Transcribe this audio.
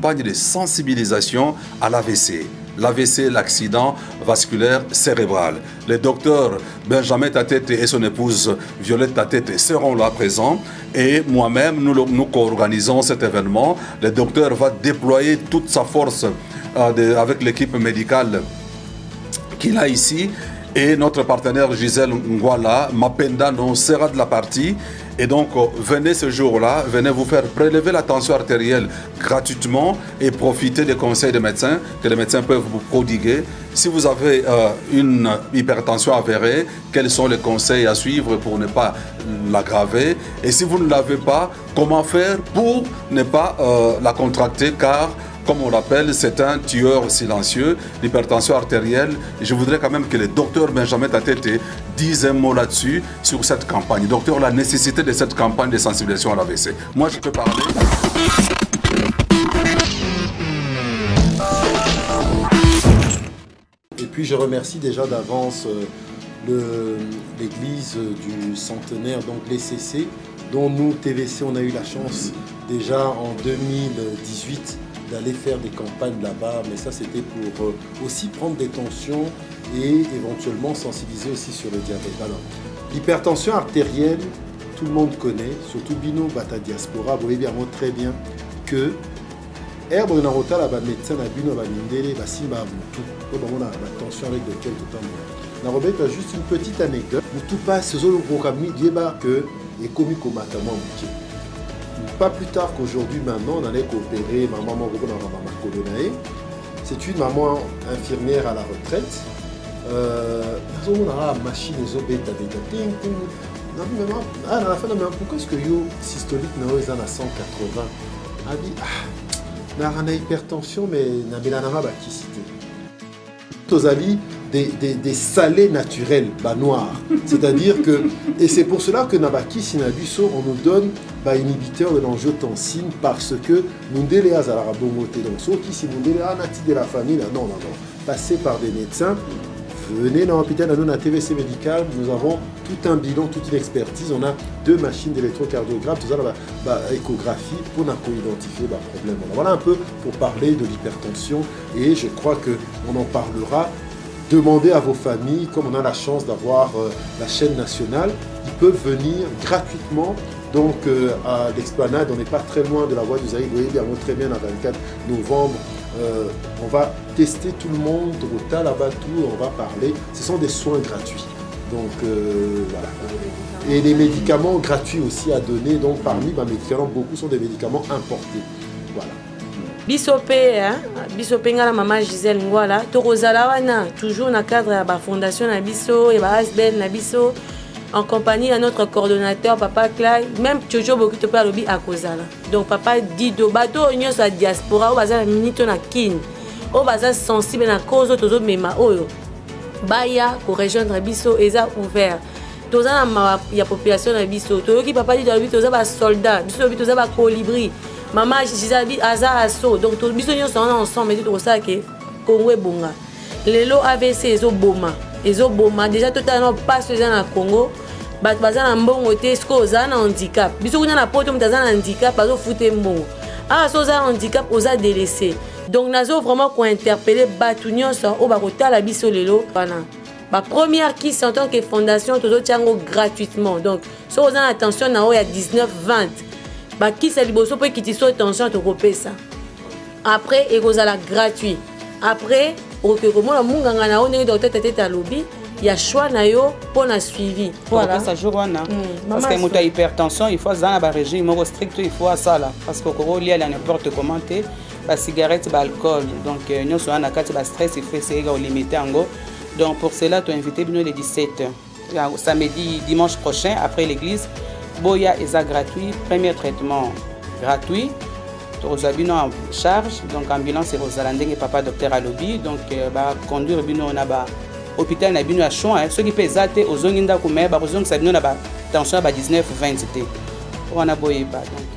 campagne de sensibilisation à l'AVC. L'AVC, l'accident vasculaire cérébral. Le docteur Benjamin Tatete et son épouse Violette Tatete seront là présents. Et moi-même, nous co-organisons cet événement. Le docteur va déployer toute sa force avec l'équipe médicale qu'il a ici. Et notre partenaire Gisèle Ngwala, Mapenda, sera de la partie. Et donc, venez ce jour-là, venez vous faire prélever la tension artérielle gratuitement et profiter des conseils des médecins que les médecins peuvent vous prodiguer. Si vous avez une hypertension avérée, quels sont les conseils à suivre pour ne pas l'aggraver? Et si vous ne l'avez pas, comment faire pour ne pas la contracter? Car comme on l'appelle, c'est un tueur silencieux, l'hypertension artérielle. Et je voudrais quand même que le docteur Benjamin Tatete dise un mot là-dessus, sur cette campagne. Docteur, la nécessité de cette campagne de sensibilisation à l'AVC. Moi, je peux parler. Et puis, je remercie déjà d'avance l'église du centenaire, donc l'ECC, dont nous, TVC, on a eu la chance déjà en 2018 d'aller faire des campagnes là-bas, mais ça c'était pour aussi prendre des tensions et éventuellement sensibiliser aussi sur le diabète. Alors, l'hypertension artérielle, tout le monde connaît, surtout Bino Bata Diaspora, vous voyez bien très bien que herbe na rota la médecin na Bino Balindele, Basimba Moutou, on a la tension avec lequel tout le monde. Na Robert, juste une petite anecdote. Moutou passe ce zone programme que est commis comme matamon Mouké. Pas plus tard qu'aujourd'hui, maintenant, on allait coopérer. Ma maman, c'est une maman infirmière à la retraite. On a une machine, à la fin, pourquoi est-ce que yo systolique est à 180? Elle dit, on a une hypertension, mais on a une bacticité. Des salés naturels, noirs. C'est-à-dire que, et c'est pour cela que Nabaki Sinabiso, on nous donne inhibiteur de l'angiotensine parce que nous déléas à la rabongoté. Donc, ceux qui si nous déléas de la famille, non. Passez par des médecins, venez dans l'hôpital, dans la TVC médicale, nous avons tout un bilan, toute une expertise. On a 2 machines d'électrocardiogramme, tout ça, échographie pour identifier le problème. Voilà un peu pour parler de l'hypertension et je crois qu'on en parlera. Demandez à vos familles, comme on a la chance d'avoir la chaîne nationale, ils peuvent venir gratuitement donc, à l'Esplanade. On n'est pas très loin de la voie du Zaïd. Vous voyez bien, très bien, le 24 novembre. On va tester tout le monde, au Talabatou, on va parler. Ce sont des soins gratuits. Donc, voilà. Et les médicaments gratuits aussi à donner. Donc, parmi les médicaments, beaucoup sont des médicaments importés. Voilà. Biso nga la maman Gisèle Ngwala tokozala wana toujours na cadre de la fondation na biso et Asbel na biso en compagnie de notre coordonnateur papa Clay, même toujours beaucoup de parler à kozala. Donc papa Dido bato nyonso la diaspora o bazala minito na kin o bazala sensible na cause tozo mema oyo baya ko rejoindre biso eza ouvert. Toza na ya population na biso toyoki papa Dido biso toza ba soldat biso toza ba colibri. Maman Gisèle Aza Asso, donc tous les gens sont ensemble, mais tout ça que Congo est bon. Les lots AVC, ils ont boma. Déjà totalement pas ceux dans le Congo. Bat bazan en bon côté, ce qu'on a un handicap. Bisous qu'on a la porte, on a un handicap, pas au foot et bon. Ah, ça un handicap, on a délaissé. Donc nous avons vraiment qu'on interpeller Batunion sur au Barota la biso lelo. Ma première qui c'est en tant que fondation, tout autres gratuitement. Donc, si vous avez attention, il y a 19-20. Qui c'est liboso pour qu'il soit attention à te ça. Après, il y a gratuit. Après, il y a choix pour la suivi. Voilà. Parce que mon hypertension, il faut un régime strict, il faut ça là. Parce que quand il y a n'importe comment, la cigarette, l'alcool. Donc, nous sommes en cas de stress, il faut essayer de limiter en gros. Donc, pour cela, tu as invité le 17h. Samedi, dimanche prochain, après l'église. Boya est gratuit, premier traitement gratuit. Rosabino en charge, donc ambulance et Rosalandeng et papa docteur Alobi, donc conduire bino na ba hôpital na bino à choix, ceux qui peuvent zater aux zones inda comme ba zone ça bino na ba tension à 19-20 on a boyé pas donc